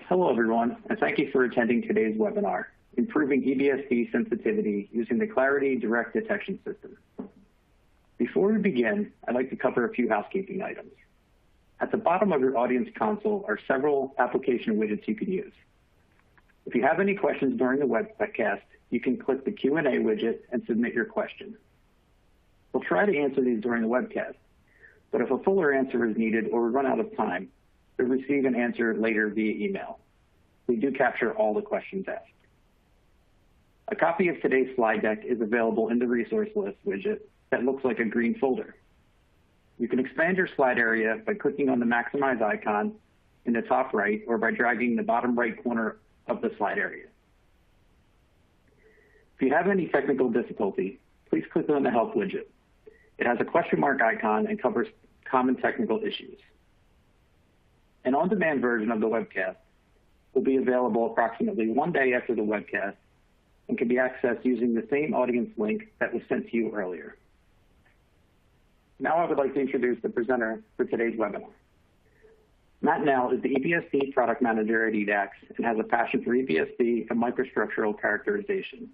Hello, everyone, and thank you for attending today's webinar, Improving EBSD Sensitivity Using the Clarity Direct Detection System. Before we begin, I'd like to cover a few housekeeping items. At the bottom of your audience console are several application widgets you can use. If you have any questions during the webcast, you can click the Q&A widget and submit your question. We'll try to answer these during the webcast, but if a fuller answer is needed or we run out of time, you'll receive an answer later via email. We do capture all the questions asked. A copy of today's slide deck is available in the resource list widget that looks like a green folder. You can expand your slide area by clicking on the maximize icon in the top right or by dragging the bottom right corner of the slide area. If you have any technical difficulty, please click on the help widget. It has a question mark icon and covers common technical issues. An on-demand version of the webcast will be available approximately 1 day after the webcast and can be accessed using the same audience link that was sent to you earlier. Now I would like to introduce the presenter for today's webinar. Matt Nell is the EBSD product manager at EDAX and has a passion for EBSD and microstructural characterization.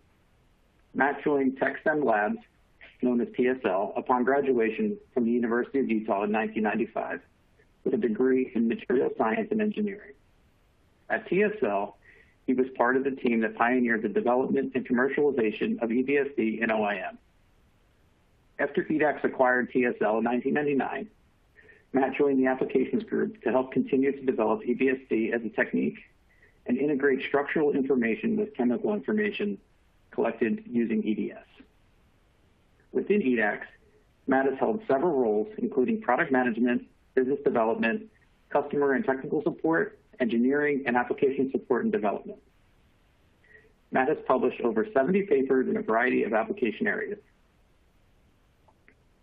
Matt joined TechStem Labs, known as TSL, upon graduation from the University of Utah in 1995 with a degree in material science and engineering. At TSL, he was part of the team that pioneered the development and commercialization of EBSD and OIM. After EDAX acquired TSL in 1999, Matt joined the applications group to help continue to develop EBSD as a technique and integrate structural information with chemical information collected using EDS. Within EDAX, Matt has held several roles, including product management, business development, customer and technical support, engineering, and application support and development. Matt has published over 70 papers in a variety of application areas.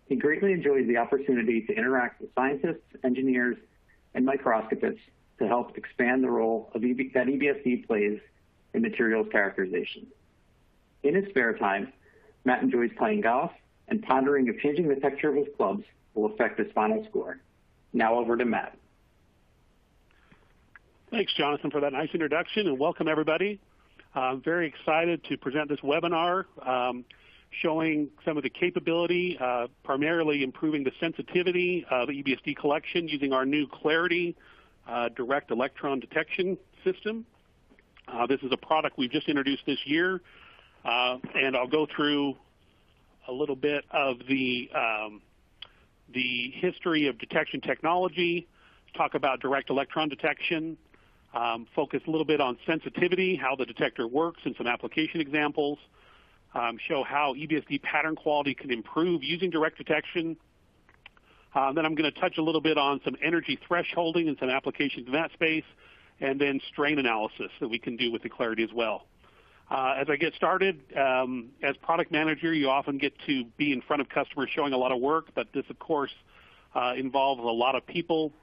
He greatly enjoys the opportunity to interact with scientists, engineers, and microscopists to help expand the role that EBSD plays in materials characterization. In his spare time, Matt enjoys playing golf and pondering if changing the texture of his clubs will affect his final score. Now over to Matt. Thanks, Jonathan, for that nice introduction, and welcome everybody. I'm very excited to present this webinar showing some of the capability, primarily improving the sensitivity of the EBSD collection using our new Clarity direct electron detection system. This is a product we've just introduced this year, and I'll go through a little bit of the history of detection technology, talk about direct electron detection, focus a little bit on sensitivity, how the detector works, and some application examples, show how EBSD pattern quality can improve using direct detection. Then I'm going to touch a little bit on some energy thresholding and some applications in that space, and then strain analysis that we can do with the Clarity as well. As I get started, as product manager, you often get to be in front of customers showing a lot of work, but this, of course, involves a lot of people.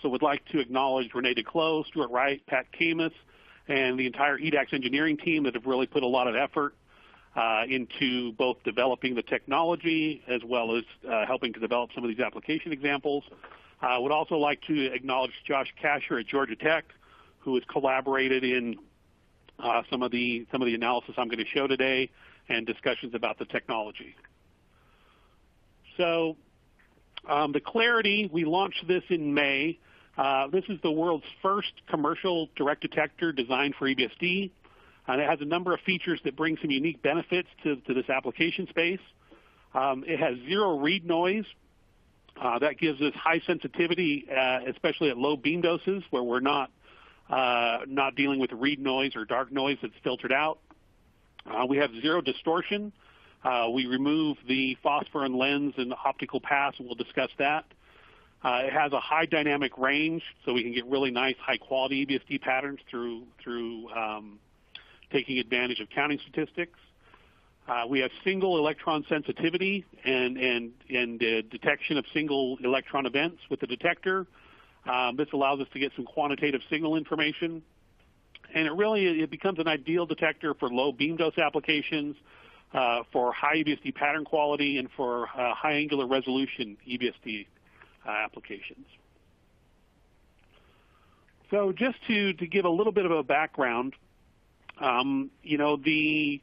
So would like to acknowledge Renee DeClos, Stuart Wright, Pat Camus, and the entire EDAX engineering team that have really put a lot of effort into both developing the technology as well as helping to develop some of these application examples. I would also like to acknowledge Josh Kasher at Georgia Tech, who has collaborated in some of the analysis I'm going to show today and discussions about the technology. So the Clarity, we launched this in May. This is the world's first commercial direct detector designed for EBSD. And it has a number of features that bring some unique benefits to this application space. It has zero read noise. That gives us high sensitivity, especially at low beam doses where we're not dealing with read noise or dark noise that's filtered out. We have zero distortion. We remove the phosphorin lens and optical pass, and we'll discuss that. It has a high dynamic range, so we can get really nice high-quality EBSD patterns through taking advantage of counting statistics. We have single electron sensitivity and detection of single electron events with the detector. This allows us to get some quantitative signal information. And it becomes an ideal detector for low beam dose applications, for high EBSD pattern quality, and for high angular resolution EBSD applications. So just to give a little bit of a background, the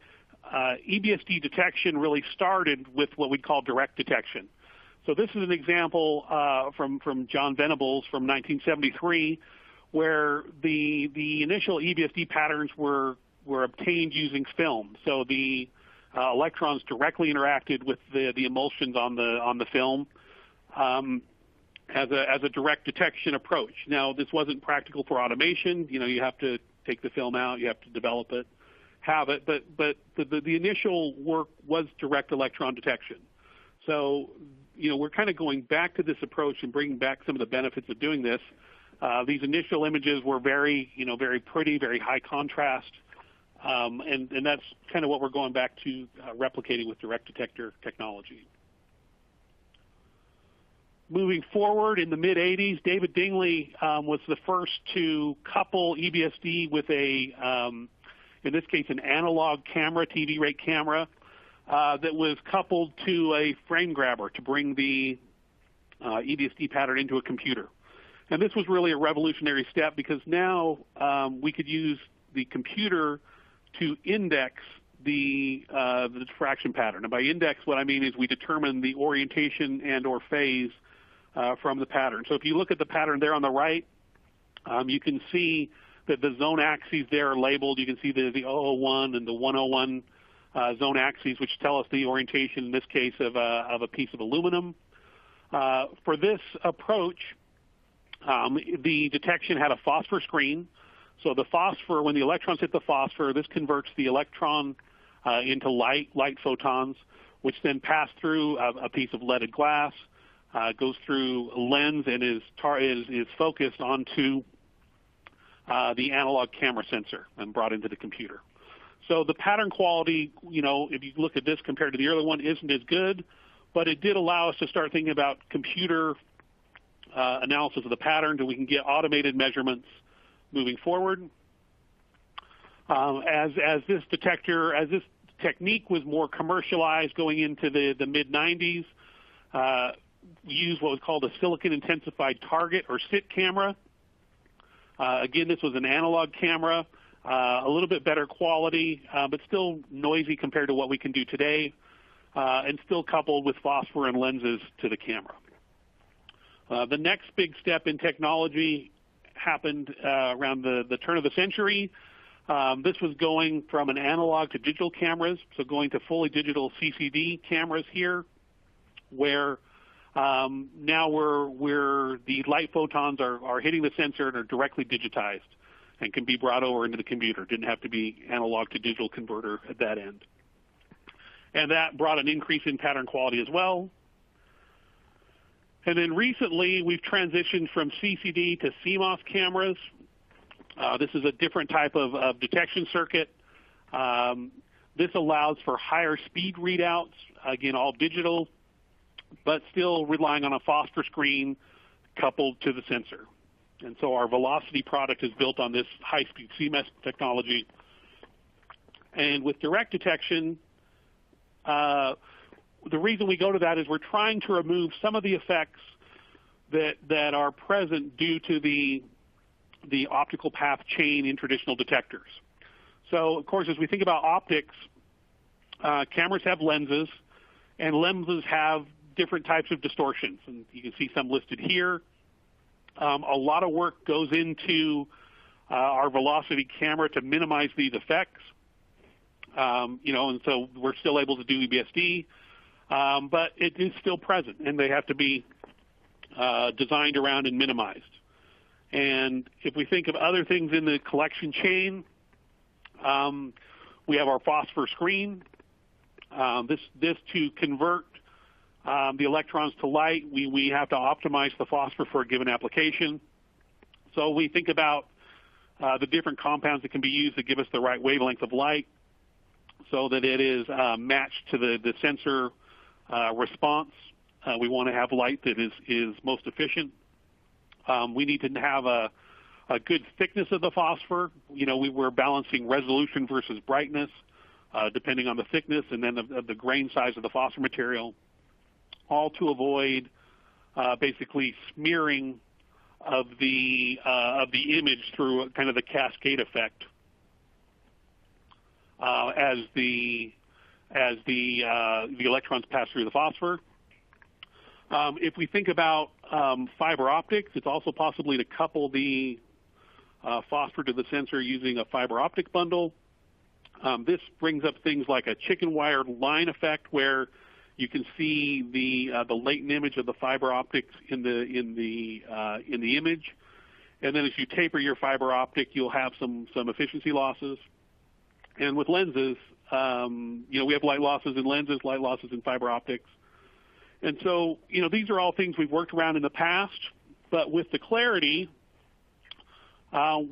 EBSD detection really started with what we call direct detection. So this is an example from John Venables from 1973, where the initial EBSD patterns were obtained using film. So the electrons directly interacted with the emulsions on the film as a direct detection approach. Now, this wasn't practical for automation. You have to take the film out, you have to develop it, have it, but the initial work was direct electron detection. So, we're kind of going back to this approach and bringing back some of the benefits of doing this. These initial images were very pretty, very high contrast, and that's kind of what we're going back to replicating with direct detector technology. Moving forward, in the mid-'80s, David Dingley was the first to couple EBSD with in this case, an analog camera, TV rate camera, that was coupled to a frame grabber to bring the EBSD pattern into a computer. And this was really a revolutionary step because now we could use the computer to index the diffraction pattern. And by index, what I mean is we determine the orientation and or phase from the pattern. So if you look at the pattern there on the right, you can see that the zone axes there are labeled. You can see the 001 and the 101 zone axes, which tell us the orientation, in this case, of a piece of aluminum. For this approach, the detection had a phosphor screen. So the phosphor, when the electrons hit the phosphor, this converts the electron into light photons, which then pass through a piece of leaded glass, goes through a lens, and is focused onto the analog camera sensor and brought into the computer. So the pattern quality, if you look at this compared to the early one, isn't as good, but it did allow us to start thinking about computer analysis of the patterns, and we can get automated measurements moving forward. As this technique was more commercialized going into the mid-'90s, we used what was called a silicon intensified target, or SIT camera. Again, this was an analog camera, a little bit better quality, but still noisy compared to what we can do today, and still coupled with phosphor and lenses to the camera. The next big step in technology happened around the turn of the century. This was going from an analog to digital cameras, so going to fully digital CCD cameras here, where now where the light photons are hitting the sensor and are directly digitized and can be brought over into the computer. Didn't have to be analog to digital converter at that end. And that brought an increase in pattern quality as well. And then recently, we've transitioned from CCD to CMOS cameras. This is a different type of detection circuit. This allows for higher speed readouts, again, all digital, but still relying on a phosphor screen coupled to the sensor. And so our Velocity product is built on this high-speed CMOS technology. And with direct detection, the reason we go to that is we're trying to remove some of the effects that are present due to the optical path chain in traditional detectors. So, of course, as we think about optics, cameras have lenses, and lenses have different types of distortions, and you can see some listed here. A lot of work goes into our Velocity camera to minimize these effects, and so we're still able to do EBSD, but it is still present, and they have to be designed around and minimized. And if we think of other things in the collection chain, we have our phosphor screen. This to convert the electrons to light, we have to optimize the phosphor for a given application. So we think about the different compounds that can be used to give us the right wavelength of light so that it is matched to the sensor response. We want to have light that is most efficient. We need to have a good thickness of the phosphor. We're balancing resolution versus brightness, depending on the thickness and then the grain size of the phosphor material, all to avoid basically smearing the image through kind of the cascade effect as the electrons pass through the phosphor. If we think about fiber optics, it's also possibly to couple the phosphor to the sensor using a fiber optic bundle. This brings up things like a chicken wire line effect, where you can see the latent image of the fiber optics in the image, and then as you taper your fiber optic, you'll have some efficiency losses. And with lenses, we have light losses in lenses, light losses in fiber optics, and so these are all things we've worked around in the past. But with the clarity,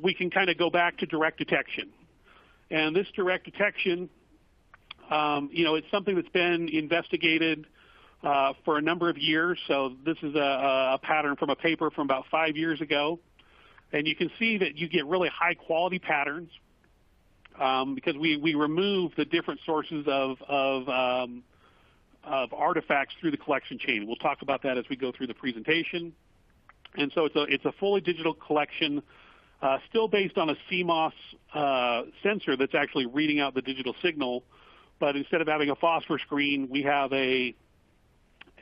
we can kind of go back to direct detection. And this direct detection, it's something that's been investigated for a number of years. So this is a pattern from a paper from about 5 years ago. And you can see that you get really high quality patterns because we remove the different sources of artifacts through the collection chain. We'll talk about that as we go through the presentation. And so it's a fully digital collection, still based on a CMOS sensor that's actually reading out the digital signal, but instead of having a phosphor screen, we have a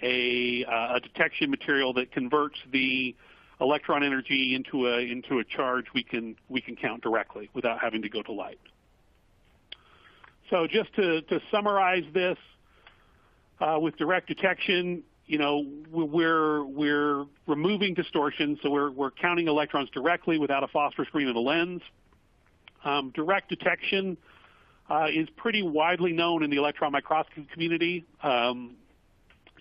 detection material that converts the electron energy into a charge we can count directly without having to go to light. So just to summarize this, with direct detection, we're removing distortion, so we're counting electrons directly without a phosphor screen of the lens. Direct detection is pretty widely known in the electron microscopy community.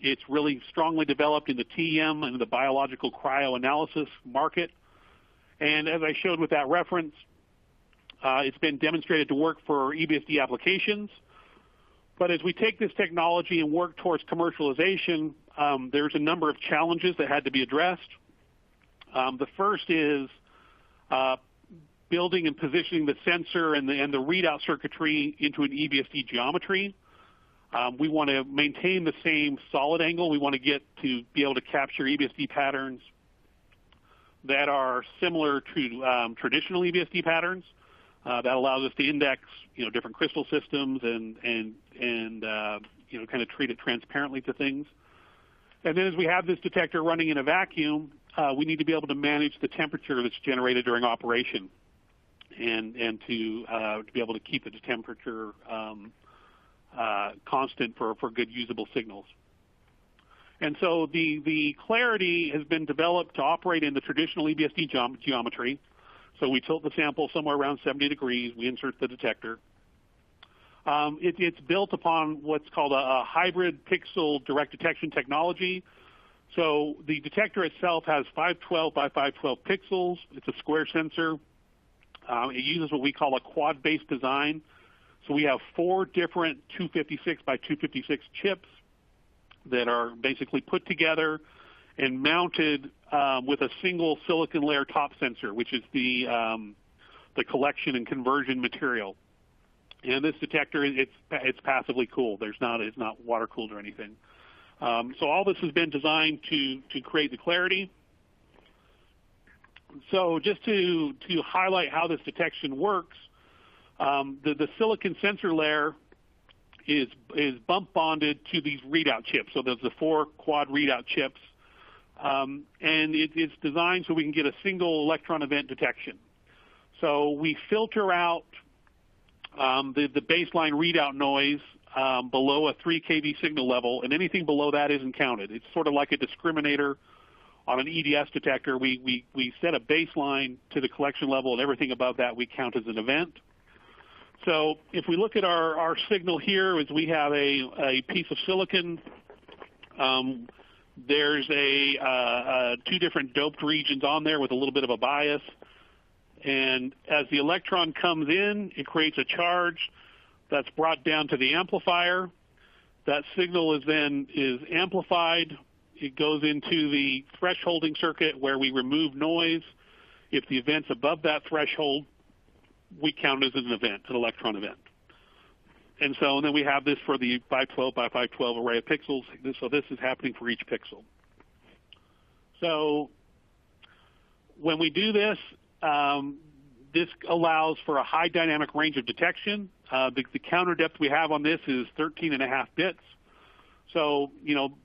It's really strongly developed in the TEM and the biological cryoanalysis market. And as I showed with that reference, it's been demonstrated to work for EBSD applications. But as we take this technology and work towards commercialization, there's a number of challenges that had to be addressed. The first is building and positioning the sensor and the readout circuitry into an EBSD geometry. We want to maintain the same solid angle. We want to get to be able to capture EBSD patterns that are similar to traditional EBSD patterns. That allows us to index, different crystal systems and kind of treat it transparently to things. And then as we have this detector running in a vacuum, we need to be able to manage the temperature that's generated during operation, and to be able to keep the temperature constant for good usable signals. And so the clarity has been developed to operate in the traditional EBSD geometry. So we tilt the sample somewhere around 70 degrees. We insert the detector. It's built upon what's called a hybrid pixel direct detection technology. So the detector itself has 512 by 512 pixels. It's a square sensor. It uses what we call a quad-based design. So we have 4 different 256 by 256 chips that are basically put together and mounted with a single silicon layer top sensor, which is the collection and conversion material. And this detector, it's passively cooled. It's not water cooled or anything. So all this has been designed to create the clarity. So just to highlight how this detection works, the silicon sensor layer is bump bonded to these readout chips. So there's the 4 quad readout chips. And it's designed so we can get a single electron event detection. So we filter out the baseline readout noise below a 3 kV signal level, and anything below that isn't counted. It's sort of like a discriminator on an EDS detector. We set a baseline to the collection level, and everything above that we count as an event. So if we look at our signal here, is we have a piece of silicon. There's 2 different doped regions on there with a little bit of a bias. And as the electron comes in, it creates a charge that's brought down to the amplifier. That signal is amplified. It goes into the thresholding circuit where we remove noise. If the event's above that threshold, we count it as an event, an electron event. And then we have this for the 512 by 512 array of pixels. So this is happening for each pixel. So when we do this, this allows for a high dynamic range of detection. The counter depth we have on this is 13.5 bits. So,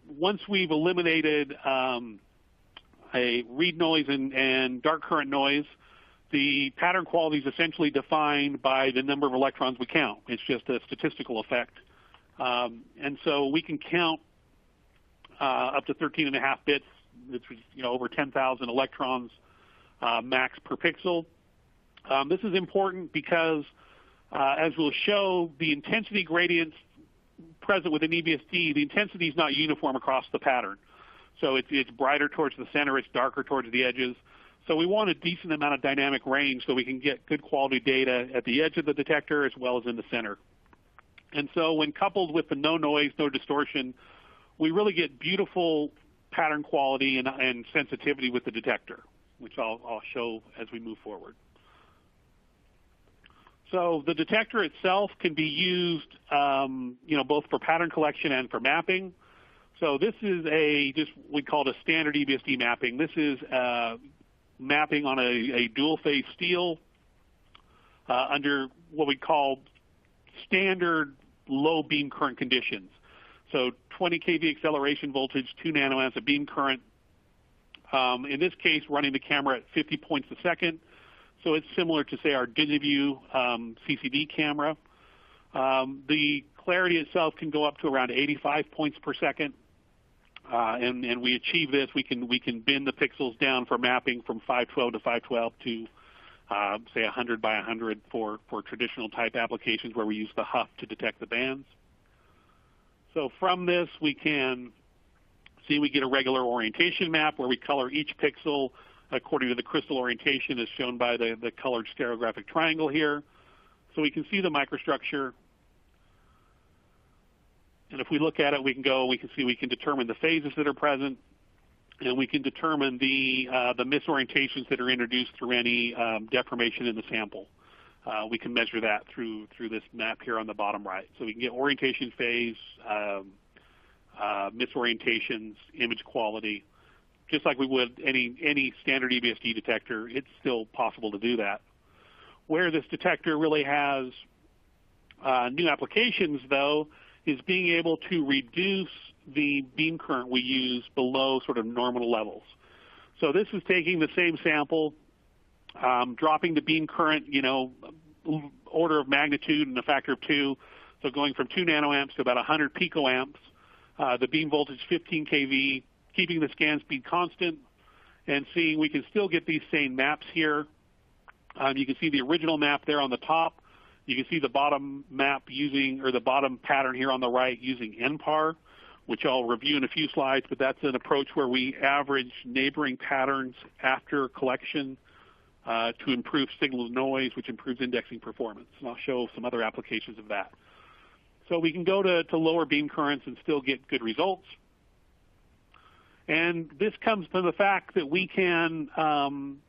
once we've eliminated a read noise and dark current noise, the pattern quality is essentially defined by the number of electrons we count. It's just a statistical effect. And so we can count up to 13.5 bits, which is over 10,000 electrons max per pixel. This is important because, as we'll show, the intensity gradients present within EBSD, the intensity is not uniform across the pattern. So it's brighter towards the center, it's darker towards the edges. So we want a decent amount of dynamic range so we can get good quality data at the edge of the detector as well as in the center. And so when coupled with the no noise, no distortion, we really get beautiful pattern quality and sensitivity with the detector, which I'll show as we move forward. So the detector itself can be used, both for pattern collection and for mapping. So this is we call it a standard EBSD mapping. This is mapping on a dual-phase steel under what we call standard low beam current conditions. So 20 kV acceleration voltage, 2 nanoamps of beam current. In this case, running the camera at 50 points a second. So it's similar to, say, our DigiView CCD camera. The clarity itself can go up to around 85 points per second. And we achieve this. We can bin the pixels down for mapping from 512 to 512 to, say, 100 by 100 for traditional type applications where we use the HUF to detect the bands. So from this, we can see we get a regular orientation map where we color each pixel according to the crystal orientation as shown by the colored stereographic triangle here. So we can see the microstructure. And if we look at it, we can determine the phases that are present, and we can determine the misorientations that are introduced through any deformation in the sample. We can measure that through this map here on the bottom right. So we can get orientation phase, misorientations, image quality. Just like we would any standard EBSD detector, it's still possible to do that. Where this detector really has new applications, though, is being able to reduce the beam current we use below sort of normal levels. So this is taking the same sample, dropping the beam current, order of magnitude and a factor of 2, so going from 2 nanoamps to about 100 picoamps. The beam voltage 15 kV, keeping the scan speed constant, and seeing we can still get these same maps here. You can see the original map there on the top. You can see the bottom map the bottom pattern here on the right using NPAR, which I'll review in a few slides, but that's an approach where we average neighboring patterns after collection to improve signal to noise, which improves indexing performance. And I'll show some other applications of that. So we can go to lower beam currents and still get good results. And this comes from the fact that we can count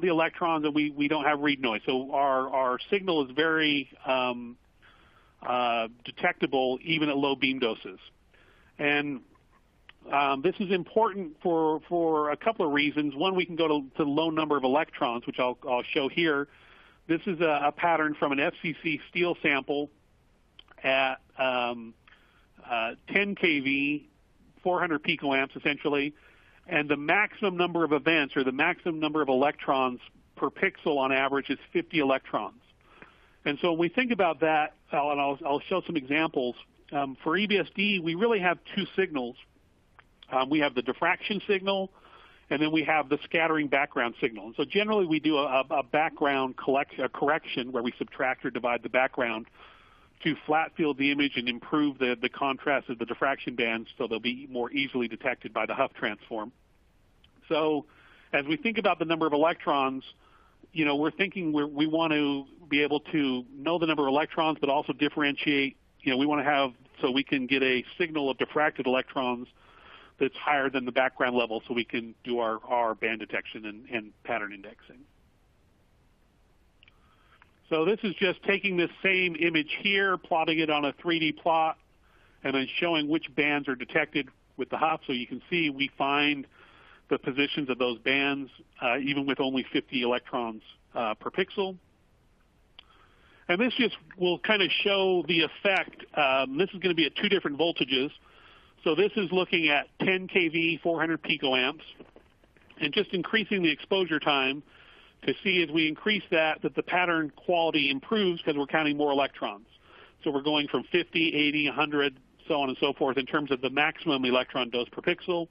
the electrons and we don't have read noise. So our signal is very detectable even at low beam doses. And this is important for a couple of reasons. One, we can go to low number of electrons, which I'll show here. This is a pattern from an FCC steel sample at 10 kV, 400 picoamps essentially, and the maximum number of events or the maximum number of electrons per pixel on average is 50 electrons. And so when we think about that, and I'll show some examples, for EBSD we really have two signals. We have the diffraction signal, and then we have the scattering background signal. And so generally we do a background correction where we subtract or divide the background to flat field the image and improve the contrast of the diffraction bands so they'll be more easily detected by the HUF transform. So as we think about the number of electrons, we're thinking we want to be able to know the number of electrons but also differentiate. We want to have so we can get a signal of diffracted electrons that's higher than the background level so we can do our band detection and pattern indexing. So this is just taking this same image here, plotting it on a 3D plot, and then showing which bands are detected with the HUF. So you can see we find the positions of those bands, even with only 50 electrons per pixel. And this just will kind of show the effect. This is going to be at 2 different voltages. So this is looking at 10 kV, 400 picoamps, and just increasing the exposure time to see as we increase that the pattern quality improves because we're counting more electrons. So we're going from 50, 80, 100, so on and so forth in terms of the maximum electron dose per pixel.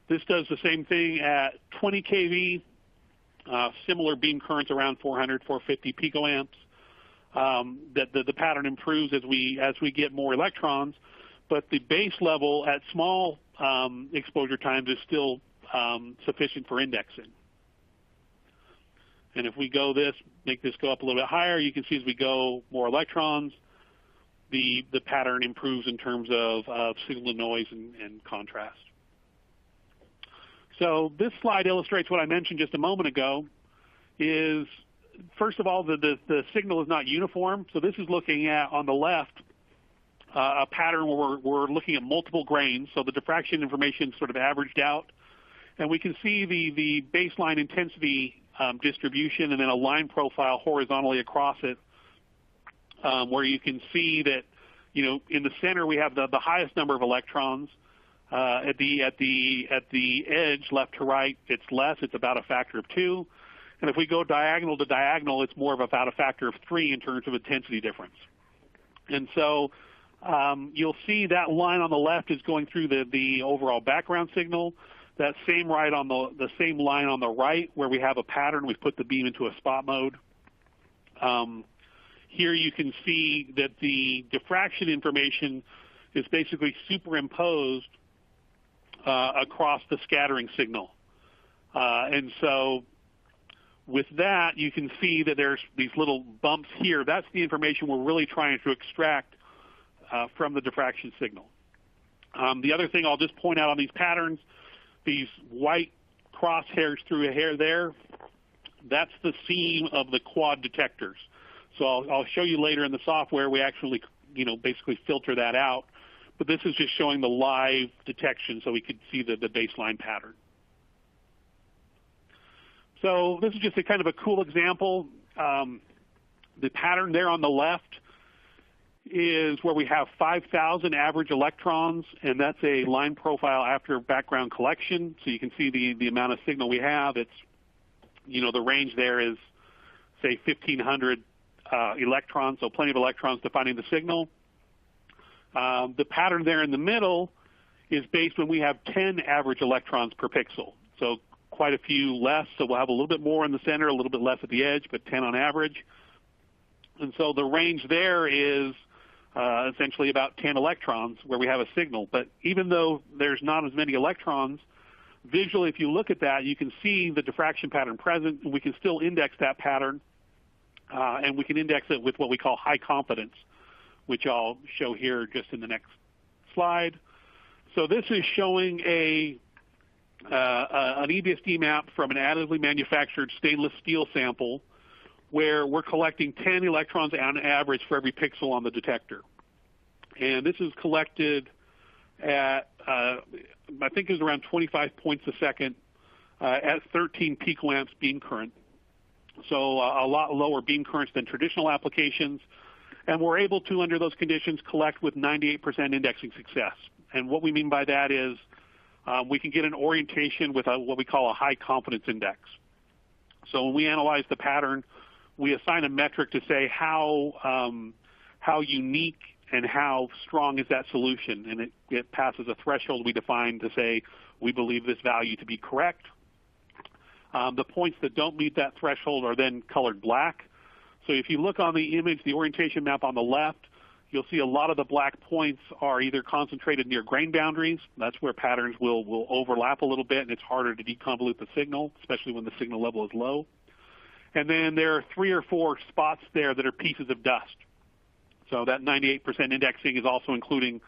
This does the same thing at 20 kV, similar beam currents around 400, 450 picoamps. The pattern improves as we get more electrons, but the base level at small exposure times is still sufficient for indexing. And if we make this go up a little bit higher, you can see as we go more electrons, the pattern improves in terms of signal to noise and contrast. So this slide illustrates what I mentioned just a moment ago. Is first of all, the signal is not uniform. So this is looking at, on the left, a pattern where we're looking at multiple grains. So the diffraction information is sort of averaged out. And we can see the baseline intensity distribution and then a line profile horizontally across it, where you can see that, in the center we have the highest number of electrons. At the edge, left to right, it's less. It's about a factor of 2. And if we go diagonal to diagonal, it's more of about a factor of 3 in terms of intensity difference. And so you'll see that line on the left is going through the overall background signal. That same line on the right, where we have a pattern, we've put the beam into a spot mode. Here you can see that the diffraction information is basically superimposed across the scattering signal. And so with that, you can see that there's these little bumps here. That's the information we're really trying to extract from the diffraction signal. The other thing I'll just point out on these patterns, these white crosshairs through a hair there, that's the seam of the quad detectors. So I'll show you later in the software, we actually, basically filter that out. But this is just showing the live detection so we could see the baseline pattern. So this is just a kind of a cool example. The pattern there on the left is where we have 5,000 average electrons, and that's a line profile after background collection. So you can see the amount of signal we have. It's, the range there is, say, 1,500 electrons, so plenty of electrons defining the signal. The pattern there in the middle is based when we have 10 average electrons per pixel. So quite a few less, so we'll have a little bit more in the center, a little bit less at the edge, but 10 on average. And so the range there is essentially about 10 electrons where we have a signal. But even though there's not as many electrons, visually if you look at that, you can see the diffraction pattern present, and we can still index that pattern, and we can index it with what we call high confidence, which I'll show here just in the next slide. So this is showing an EBSD map from an additively manufactured stainless steel sample where we're collecting 10 electrons on average for every pixel on the detector. And this is collected at, I think it was around 25 points a second at 13 picoamps beam current. So a lot lower beam currents than traditional applications. And we're able to, under those conditions, collect with 98% indexing success. And what we mean by that is we can get an orientation with what we call a high confidence index. So when we analyze the pattern, we assign a metric to say how unique and how strong is that solution. And it passes a threshold we define to say we believe this value to be correct. The points that don't meet that threshold are then colored black. So if you look on the image, the orientation map on the left, you'll see a lot of the black points are either concentrated near grain boundaries. That's where patterns will overlap a little bit, and it's harder to deconvolute the signal, especially when the signal level is low. And then there are 3 or 4 spots there that are pieces of dust. So that 98% indexing is also including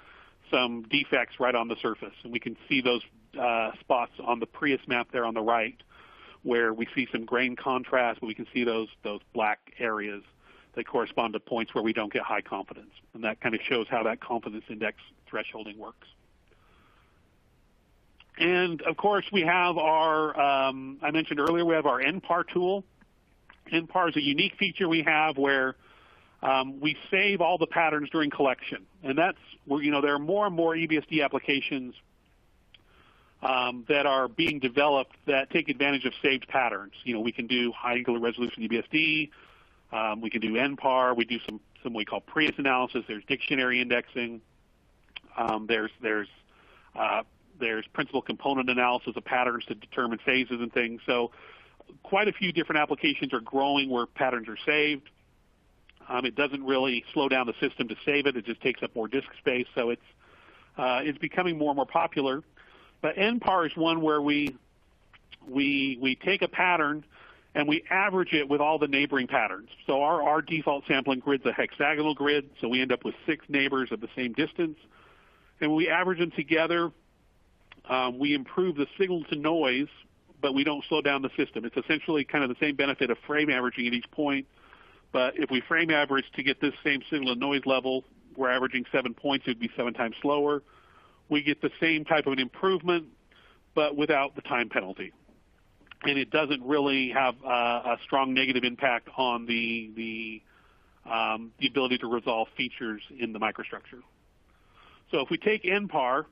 some defects right on the surface. And we can see those spots on the Prius map there on the right, where we see some grain contrast, but we can see those black areas that correspond to points where we don't get high confidence. And that kind of shows how that confidence index thresholding works. And of course, we have our, I mentioned earlier, we have our NPAR tool. NPAR is a unique feature we have where we save all the patterns during collection. And that's where, there are more and more EBSD applications that are being developed that take advantage of saved patterns. We can do high angular resolution EBSD. We can do NPAR. We do some we call Prius analysis. There's dictionary indexing. There's principal component analysis of patterns to determine phases and things. So quite a few different applications are growing where patterns are saved. It doesn't really slow down the system to save it. It just takes up more disk space. So it's becoming more and more popular. But NPAR is one where we take a pattern and we average it with all the neighboring patterns. So our default sampling grid's a hexagonal grid, so we end up with 6 neighbors of the same distance. And when we average them together, we improve the signal to noise, but we don't slow down the system. It's essentially kind of the same benefit of frame averaging at each point. But if we frame average to get this same signal to noise level, we're averaging 7 points, it would be 7 times slower. We get the same type of an improvement, but without the time penalty. And it doesn't really have a strong negative impact on the ability to resolve features in the microstructure. So if we take NPAR,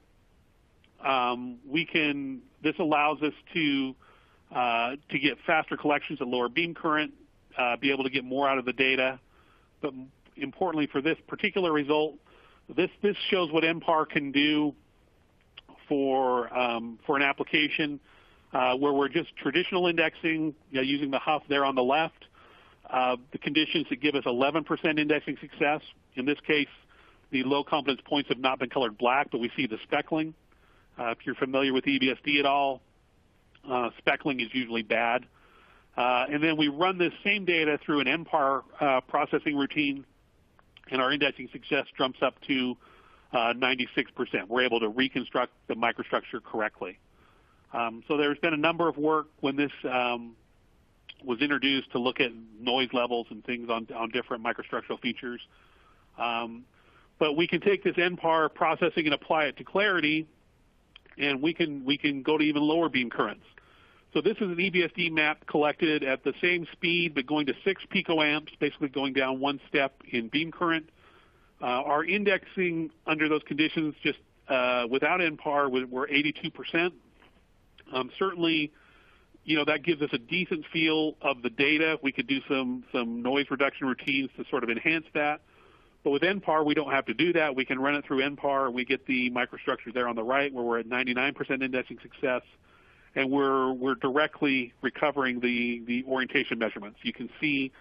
this allows us to get faster collections at lower beam current, be able to get more out of the data. But importantly for this particular result, this shows what NPAR can do for an application where we're just traditional indexing, using the Huff there on the left. The conditions that give us 11% indexing success. In this case, the low confidence points have not been colored black, but we see the speckling. If you're familiar with EBSD at all, speckling is usually bad. And then we run this same data through an NPAR processing routine, and our indexing success jumps up to 96%. We're able to reconstruct the microstructure correctly. So there's been a number of work when this was introduced to look at noise levels and things on different microstructural features. But we can take this NPAR processing and apply it to clarity, and we can go to even lower beam currents. So this is an EBSD map collected at the same speed, but going to 6 picoamps, basically going down 1 step in beam current. Our indexing under those conditions, just without NPAR, we're 82%. Certainly, that gives us a decent feel of the data. We could do some noise reduction routines to sort of enhance that. But with NPAR, we don't have to do that. We can run it through NPAR. We get the microstructure there on the right where we're at 99% indexing success. And we're directly recovering the orientation measurements. You can see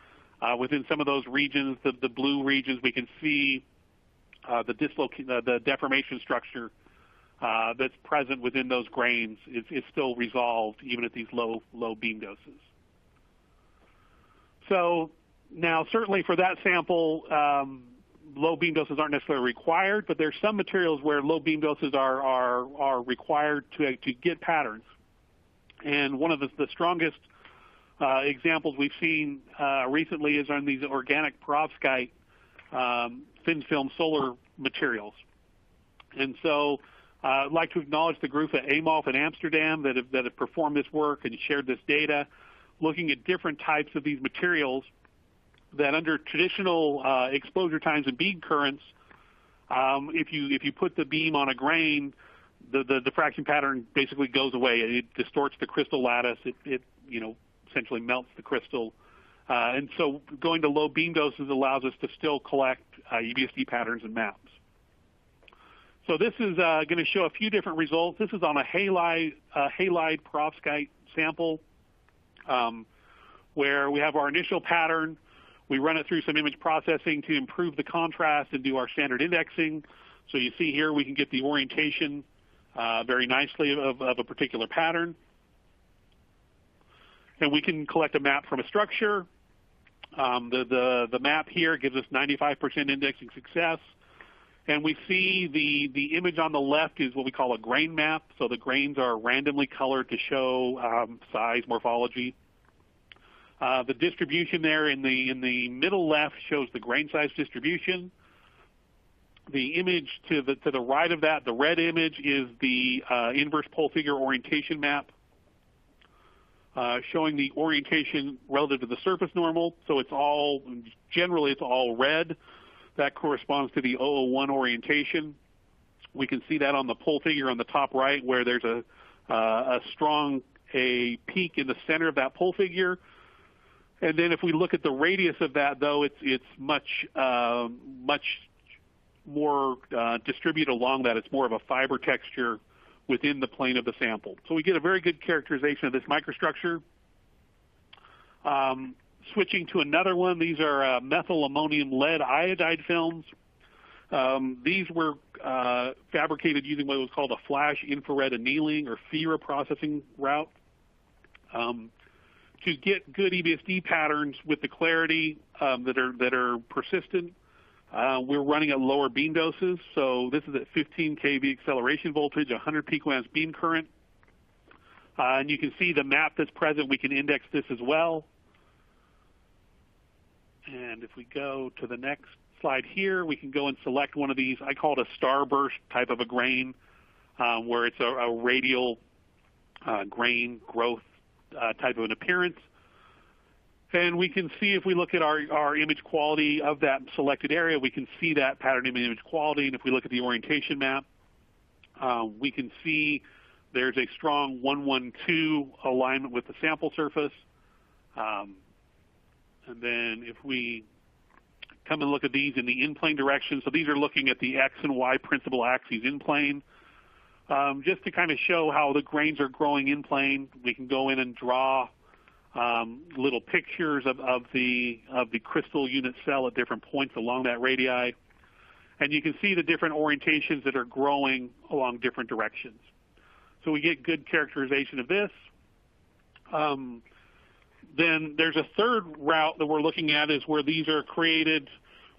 within some of those regions, the blue regions, we can see the deformation structure that's present within those grains is still resolved even at these low beam doses. So now certainly for that sample, low beam doses aren't necessarily required, but there's some materials where low beam doses are required to get patterns. And one of the strongest examples we've seen recently is on these organic perovskite thin film solar materials. And so I'd like to acknowledge the group at AMOF in Amsterdam that have performed this work and shared this data, looking at different types of these materials that under traditional exposure times and beam currents, if you put the beam on a grain, the diffraction pattern basically goes away. It distorts the crystal lattice. It essentially melts the crystal. And so going to low beam doses allows us to still collect EBSD patterns and maps. So this is going to show a few different results. This is on a halide perovskite sample where we have our initial pattern. We run it through some image processing to improve the contrast and do our standard indexing. So you see here we can get the orientation very nicely of a particular pattern. And we can collect a map from a structure. The map here gives us 95% indexing success. And we see the image on the left is what we call a grain map. So the grains are randomly colored to show size, morphology. The distribution there in the middle left shows the grain size distribution. The image to the right of that, the red image, is the inverse pole figure orientation map, showing the orientation relative to the surface normal. So generally it's all red. That corresponds to the 001 orientation. We can see that on the pole figure on the top right, where there's a strong peak in the center of that pole figure. And then if we look at the radius of that, though, it's much more distributed along that. It's more of a fiber texture within the plane of the sample. So we get a very good characterization of this microstructure. Switching to another one, these are methyl ammonium lead iodide films. These were fabricated using what was called a flash infrared annealing or FIRA processing route. To get good EBSD patterns with the clarity that are persistent, we're running at lower beam doses. So this is at 15 kV acceleration voltage, 100 picoamps beam current. And you can see the map that's present. We can index this as well. And if we go to the next slide here, we can go and select one of these. I call it a starburst type of a grain, where it's a radial grain growth type of an appearance. And we can see, if we look at our image quality of that selected area, we can see that pattern image quality. And if we look at the orientation map, we can see there's a strong 112 alignment with the sample surface. And then if we come and look at these in the in-plane direction, so these are looking at the X and Y principal axes in plane. Just to kind of show how the grains are growing in plane, we can go in and draw little pictures of the crystal unit cell at different points along that radii. And you can see the different orientations that are growing along different directions. So we get good characterization of this. Then there's a third route that we're looking at, is where these are created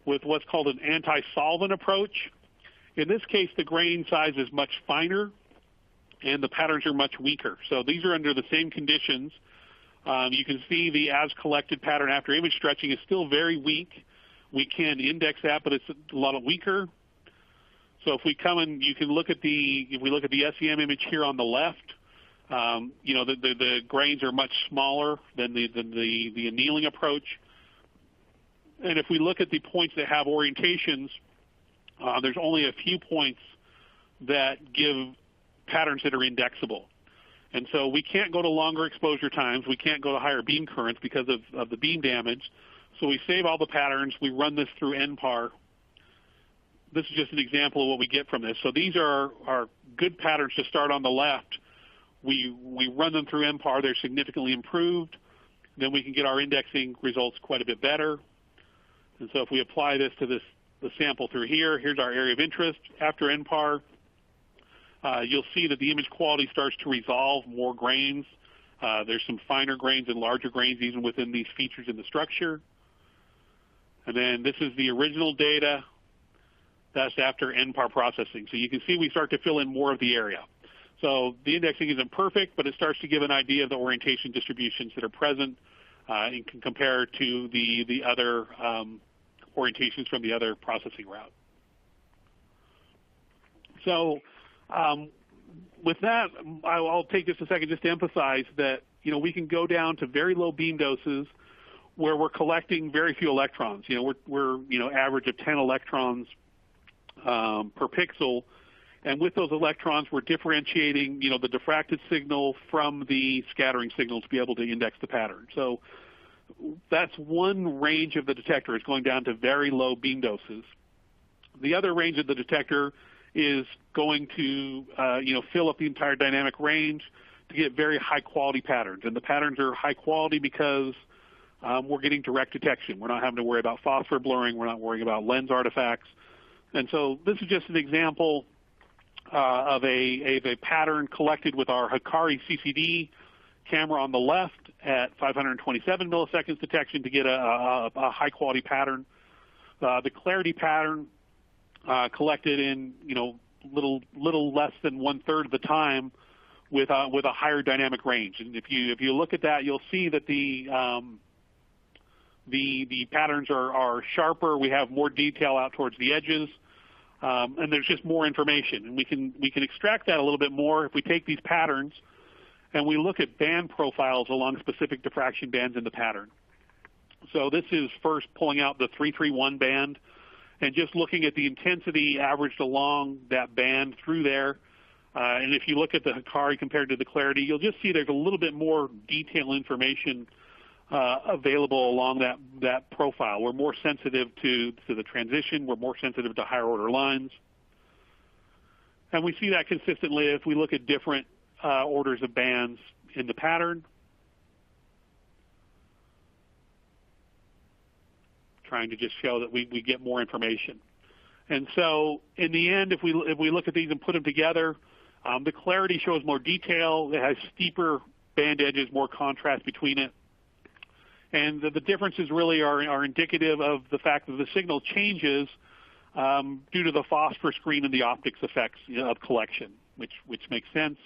with what's called an anti-solvent approach. In this case, the grain size is much finer and the patterns are much weaker. So these are under the same conditions. You can see the as collected pattern after image stretching is still very weak. We can index that, but it's a lot weaker. So if we come and you can look at if we look at the SEM image here on the left, the grains are much smaller than the annealing approach. And if we look at the points that have orientations, there's only a few points that give patterns that are indexable. And so we can't go to longer exposure times. We can't go to higher beam currents because of the beam damage. So we save all the patterns. We run this through NPAR. This is just an example of what we get from this. So these are good patterns to start on the left. We run them through NPAR. They're significantly improved. Then we can get our indexing results quite a bit better. And so if we apply this to the sample through here, here's our area of interest. After NPAR, you'll see that the image quality starts to resolve more grains. There's some finer grains and larger grains even within these features in the structure. And then this is the original data. That's after NPAR processing. So you can see we start to fill in more of the area. So the indexing isn't perfect, but it starts to give an idea of the orientation distributions that are present and can compare to the other orientations from the other processing route. So with that, I'll take just a second just to emphasize that we can go down to very low beam doses where we're collecting very few electrons. We're average of 10 electrons per pixel, and with those electrons, we're differentiating the diffracted signal from the scattering signal to be able to index the pattern. So that's one range of the detector, is going down to very low beam doses. The other range of the detector is going to fill up the entire dynamic range to get very high quality patterns. And the patterns are high quality because we're getting direct detection. We're not having to worry about phosphor blurring. We're not worrying about lens artifacts. And so this is just an example of a pattern collected with our Hikari CCD camera on the left at 527 milliseconds detection to get a high quality pattern. The clarity pattern collected in little less than 1/3 of the time with a higher dynamic range. And if you look at that, you'll see that the patterns are sharper. We have more detail out towards the edges. and there's just more information. And we can extract that a little bit more if we take these patterns and we look at band profiles along specific diffraction bands in the pattern. So this is first pulling out the 331 band and just looking at the intensity averaged along that band through there. And if you look at the Hikari compared to the Clarity, you'll just see there's a little bit more detailed information available along that profile. We're more sensitive to the transition. We're more sensitive to higher order lines. And we see that consistently if we look at different orders of bands in the pattern. Trying to just show that we get more information. And so in the end, if we look at these and put them together, the Clarity shows more detail. It has steeper band edges, more contrast between it. And the differences really are indicative of the fact that the signal changes due to the phosphor screen and the optics effects of collection, which makes sense.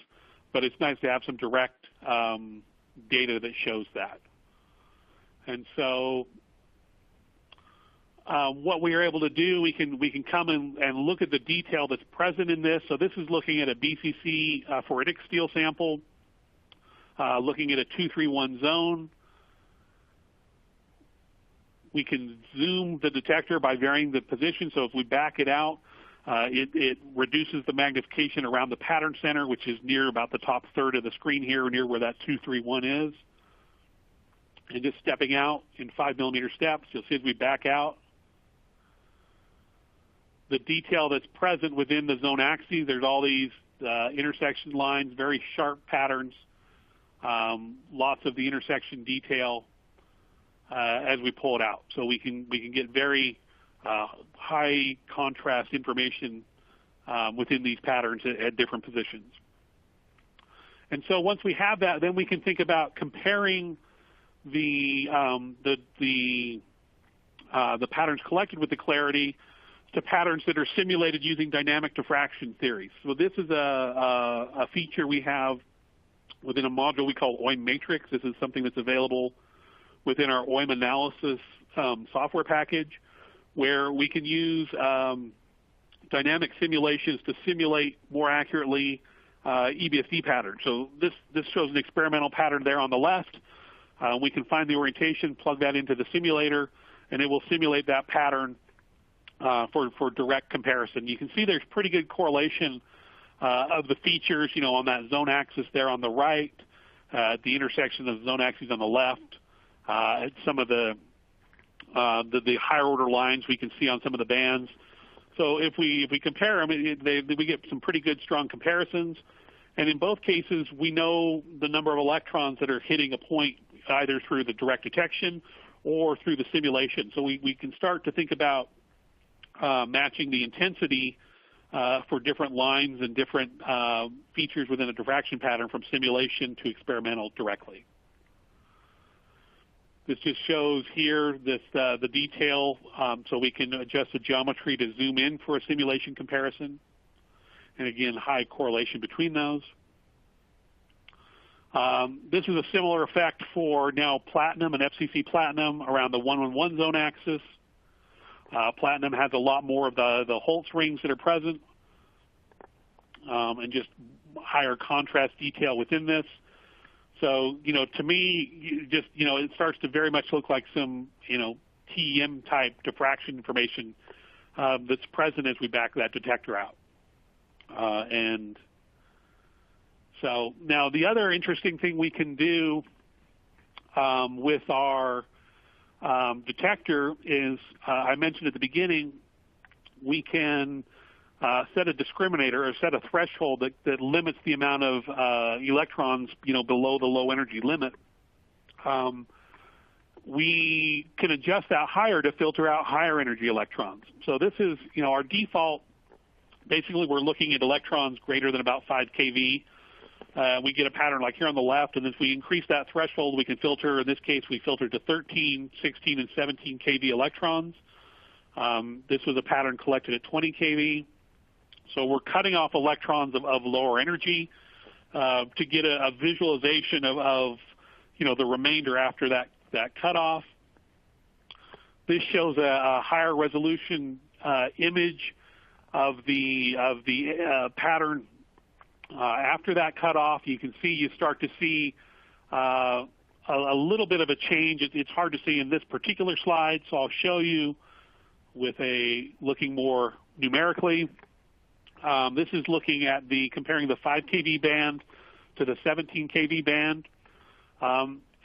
But it's nice to have some direct data that shows that. And so what we are able to do, we can come and look at the detail that's present in this. So this is looking at a BCC ferritic steel sample, looking at a 231 zone. We can zoom the detector by varying the position. So if we back it out, it reduces the magnification around the pattern center, which is near about the top third of the screen here, near where that 231 is. And just stepping out in 5mm steps, you'll see as we back out, the detail that's present within the zone axes. There's all these intersection lines, very sharp patterns, lots of the intersection detail as we pull it out. So we can get very high contrast information within these patterns at different positions. And so once we have that, then we can think about comparing the patterns collected with the Clarity to patterns that are simulated using dynamic diffraction theory. So this is a feature we have within a module we call OIM Matrix. This is something that's available within our OIM analysis software package, where we can use dynamic simulations to simulate more accurately EBSD patterns. So this shows an experimental pattern there on the left. We can find the orientation, plug that into the simulator, and it will simulate that pattern for direct comparison. You can see there's pretty good correlation of the features, on that zone axis there on the right, the intersection of the zone axes on the left, some of the higher order lines we can see on some of the bands. So if we compare them, we get some pretty good, strong comparisons. And in both cases, we know the number of electrons that are hitting a point either through the direct detection or through the simulation. So we can start to think about matching the intensity for different lines and different features within a diffraction pattern from simulation to experimental directly. This just shows here the detail, so we can adjust the geometry to zoom in for a simulation comparison. And again, high correlation between those. This is a similar effect for now platinum and FCC platinum around the 111 zone axis. Platinum has a lot more of the Holtz rings that are present, and just higher contrast detail within this. So, to me, it starts to very much look like some, TEM type diffraction information that's present as we back that detector out. And so now the other interesting thing we can do with our detector is, I mentioned at the beginning, we can set a discriminator or set a threshold that limits the amount of electrons, below the low energy limit. We can adjust that higher to filter out higher energy electrons. So this is, our default. Basically, we're looking at electrons greater than about 5 keV. We get a pattern like here on the left, and if we increase that threshold, we can filter. In this case, we filtered to 13, 16, and 17 keV electrons. This was a pattern collected at 20 keV. So we're cutting off electrons of lower energy to get a visualization of the remainder after that cutoff. This shows a higher resolution image of the pattern after that cutoff, you can see you start to see a little bit of a change. It's hard to see in this particular slide, so I'll show you with looking more numerically. This is looking at comparing the 5 kV band to the 17 kV band.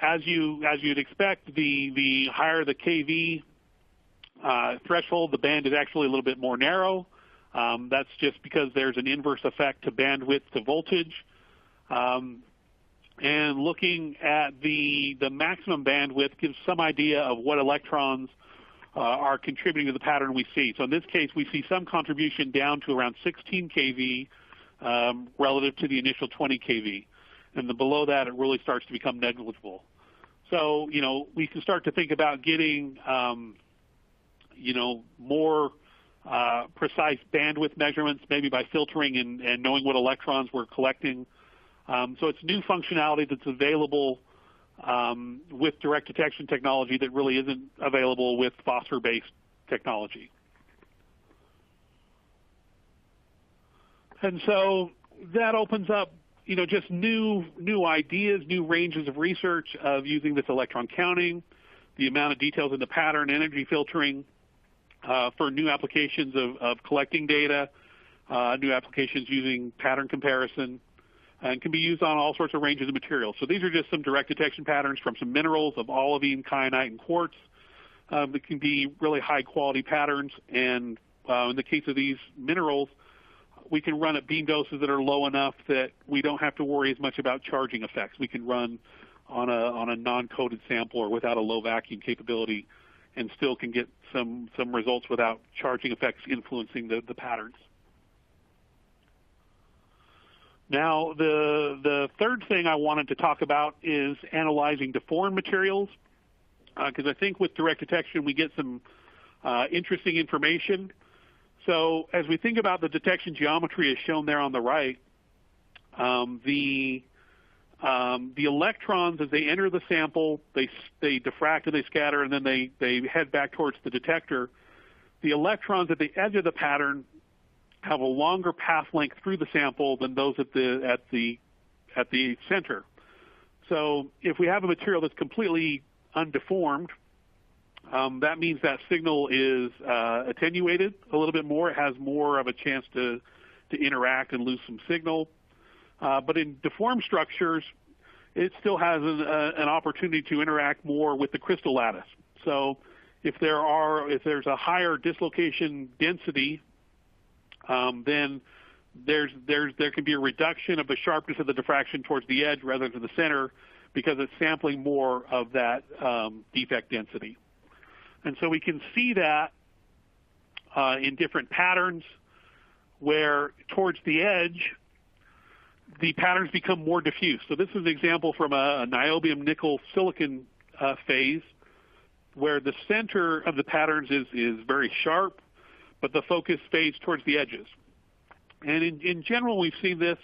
As you'd expect, the higher the kV threshold, the band is actually a little bit more narrow. That's just because there's an inverse effect to bandwidth to voltage. And looking at the maximum bandwidth gives some idea of what electrons are contributing to the pattern we see. So in this case, we see some contribution down to around 16 kV relative to the initial 20 kV. And then below that, it really starts to become negligible. So, we can start to think about getting, more precise bandwidth measurements, maybe by filtering and knowing what electrons we're collecting. So it's new functionality that's available with direct detection technology that really isn't available with phosphor-based technology. And so that opens up, just new ideas, new ranges of research of using this electron counting, the amount of details in the pattern, energy filtering, for new applications of collecting data, new applications using pattern comparison, and can be used on all sorts of ranges of materials. So these are just some direct detection patterns from some minerals of olivine, kyanite, and quartz that can be really high quality patterns. And in the case of these minerals, we can run at beam doses that are low enough that we don't have to worry as much about charging effects. We can run on a non-coated sample or without a low vacuum capability and still can get some results without charging effects influencing the patterns. Now, the third thing I wanted to talk about is analyzing deformed materials, because I think with direct detection we get some interesting information. So as we think about the detection geometry as shown there on the right, the electrons, as they enter the sample, they diffract and they scatter, and then they head back towards the detector. The electrons at the edge of the pattern have a longer path length through the sample than those at the center. So if we have a material that's completely undeformed, that means that signal is attenuated a little bit more. It has more of a chance to interact and lose some signal. But in deformed structures, it still has an opportunity to interact more with the crystal lattice. So if there's a higher dislocation density, then there can be a reduction of the sharpness of the diffraction towards the edge rather than the center, because it's sampling more of that defect density. And so we can see that in different patterns where towards the edge, the patterns become more diffuse. So this is an example from a niobium nickel silicon phase where the center of the patterns is very sharp, but the focus fades towards the edges. And in general, we've seen this,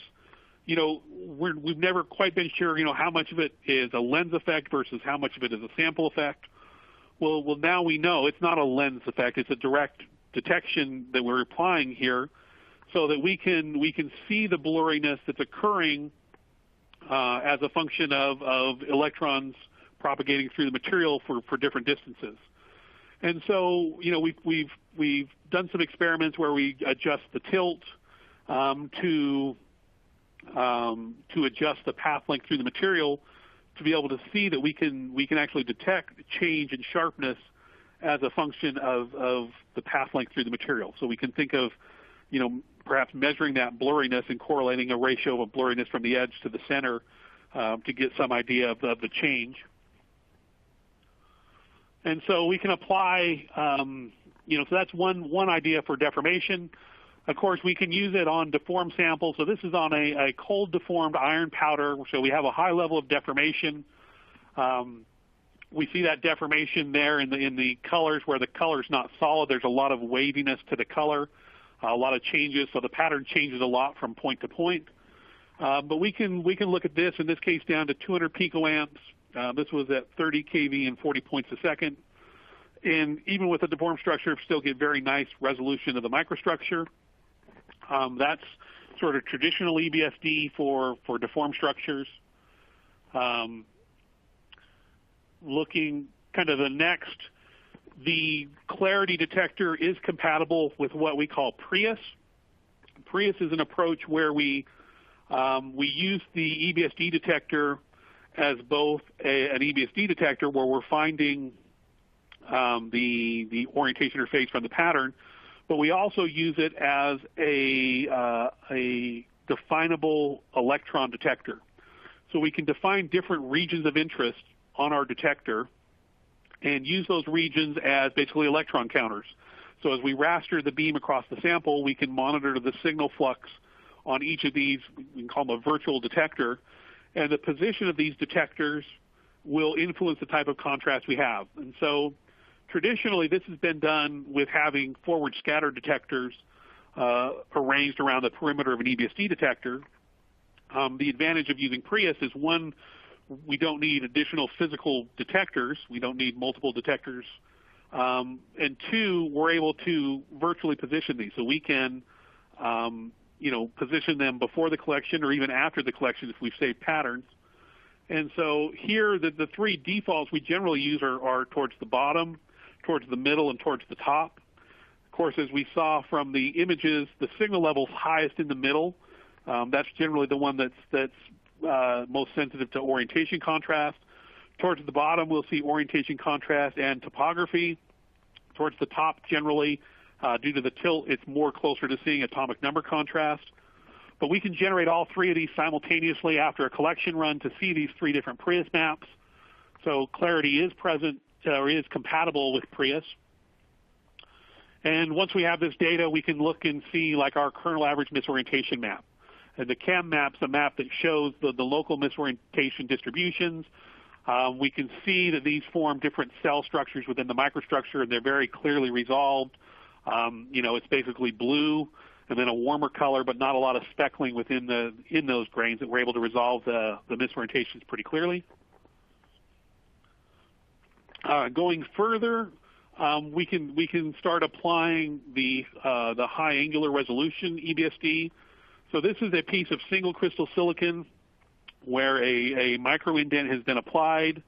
we've never quite been sure, how much of it is a lens effect versus how much of it is a sample effect. Well, now we know it's not a lens effect. It's a direct detection that we're applying here so that we can see the blurriness that's occurring as a function of electrons propagating through the material for different distances. And so, we've done some experiments where we adjust the tilt to adjust the path length through the material to be able to see that we can actually detect change in sharpness as a function of the path length through the material. So we can think of, perhaps measuring that blurriness and correlating a ratio of blurriness from the edge to the center to get some idea of the change. And so we can apply, so that's one idea for deformation. Of course, we can use it on deformed samples. So this is on a cold deformed iron powder. So we have a high level of deformation. We see that deformation there in the colors where the color's not solid. There's a lot of waviness to the color, a lot of changes. So the pattern changes a lot from point to point. But we can look at this, in this case, down to 200 picoamps. This was at 30 kV and 40 points a second. And even with a deformed structure, still get very nice resolution of the microstructure. That's sort of traditional EBSD for deformed structures. Looking kind of the clarity detector is compatible with what we call Prius. Prius is an approach where we use the EBSD detector as both an EBSD detector where we're finding the orientation interface from the pattern, but we also use it as a definable electron detector. So we can define different regions of interest on our detector and use those regions as basically electron counters. So as we raster the beam across the sample, we can monitor the signal flux on each of these. We can call them a virtual detector. And the position of these detectors will influence the type of contrast we have. And so traditionally, this has been done with having forward scatter detectors arranged around the perimeter of an EBSD detector. The advantage of using Prius is, one, we don't need additional physical detectors. We don't need multiple detectors. And two, we're able to virtually position these. So we can position them before the collection or even after the collection if we've saved patterns. And so here, the three defaults we generally use are towards the bottom, towards the middle, and towards the top. Of course, as we saw from the images, the signal level is highest in the middle. That's generally the one that's most sensitive to orientation contrast. Towards the bottom, we'll see orientation contrast and topography. Towards the top, generally, due to the tilt, it's more closer to seeing atomic number contrast. But we can generate all three of these simultaneously after a collection run to see these three different Prius maps. So clarity is present or is compatible with Prius. And once we have this data, we can look and see like our kernel average misorientation map. And the CAM map's a map that shows the local misorientation distributions. We can see that these form different cell structures within the microstructure, and they're very clearly resolved. It's basically blue and then a warmer color, but not a lot of speckling in those grains that we're able to resolve the misorientations pretty clearly. Going further, we can start applying the high angular resolution EBSD. So this is a piece of single crystal silicon where a micro indent has been applied,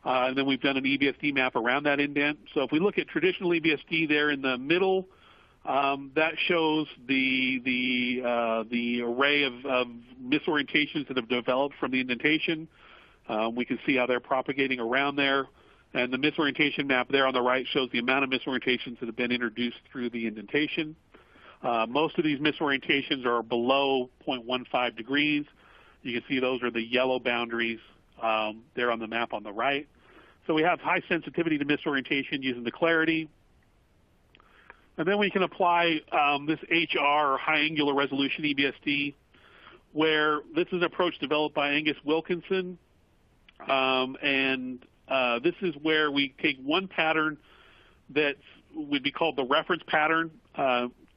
and then we've done an EBSD map around that indent. So if we look at traditional EBSD there in the middle, that shows the array of misorientations that have developed from the indentation. We can see how they're propagating around there. And the misorientation map there on the right shows the amount of misorientations that have been introduced through the indentation. Most of these misorientations are below 0.15 degrees. You can see those are the yellow boundaries there on the map on the right. So we have high sensitivity to misorientation using the clarity. And then we can apply this HR, or high angular resolution EBSD, where this is an approach developed by Angus Wilkinson. This is where we take one pattern that would be called the reference pattern.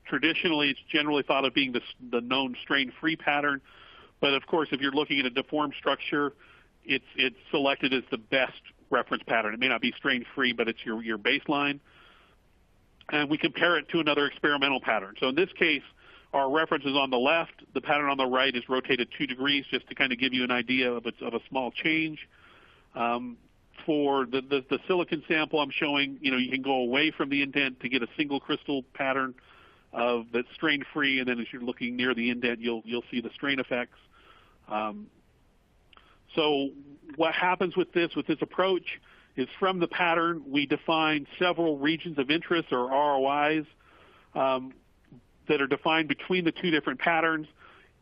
Traditionally, it's generally thought of being the known strain-free pattern. But of course, if you're looking at a deformed structure, it's selected as the best reference pattern. It may not be strain-free, but it's your baseline. And we compare it to another experimental pattern. So in this case, our reference is on the left. The pattern on the right is rotated 2 degrees, just to kind of give you an idea of a small change. For the silicon sample I'm showing, you can go away from the indent to get a single crystal pattern that's strain-free, and then as you're looking near the indent, you'll see the strain effects. So what happens with this approach is from the pattern, we define several regions of interest, or ROIs, that are defined between the two different patterns.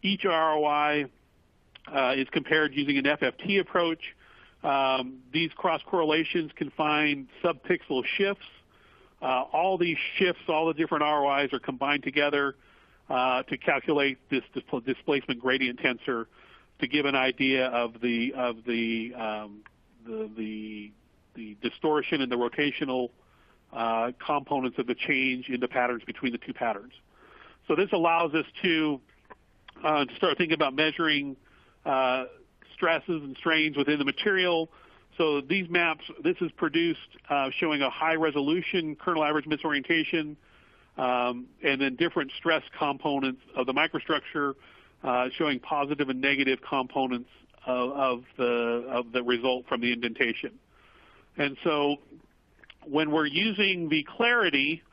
Each ROI is compared using an FFT approach. These cross-correlations can find subpixel shifts. All these shifts, all the different ROIs are combined together to calculate this displacement gradient tensor to give an idea of the distortion and the rotational components of the change in the patterns between the two patterns. So this allows us to start thinking about measuring stresses and strains within the material. So these maps, this is produced showing a high resolution kernel average misorientation and then different stress components of the microstructure, showing positive and negative components of the result from the indentation. And so when we're using the clarity,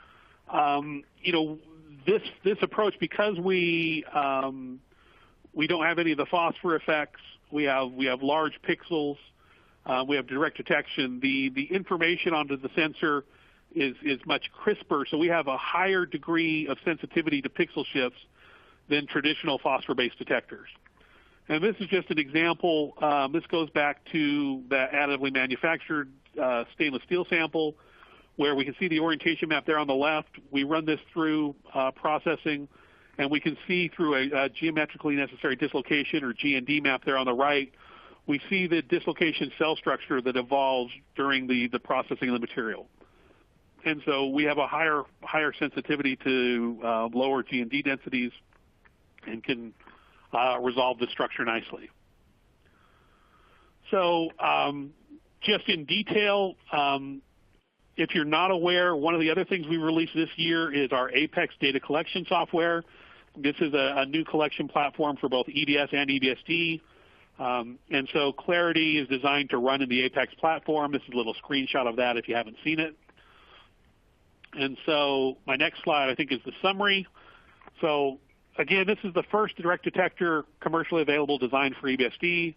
this approach, because we don't have any of the phosphor effects, we have large pixels, we have direct detection. The information onto the sensor is much crisper, so we have a higher degree of sensitivity to pixel shifts than traditional phosphor-based detectors. And this is just an example. This goes back to the additively manufactured stainless steel sample, where we can see the orientation map there on the left. We run this through processing, and we can see through a geometrically necessary dislocation, or GND map there on the right, we see the dislocation cell structure that evolves during the processing of the material. And so we have a higher sensitivity to lower GND densities and can resolve the structure nicely. So just in detail, if you're not aware, one of the other things we released this year is our Apex data collection software. This is a new collection platform for both EDS and EBSD. And so Clarity is designed to run in the Apex platform. This is a little screenshot of that if you haven't seen it. And so my next slide, I think, is the summary. So again, this is the first direct detector commercially available designed for EBSD.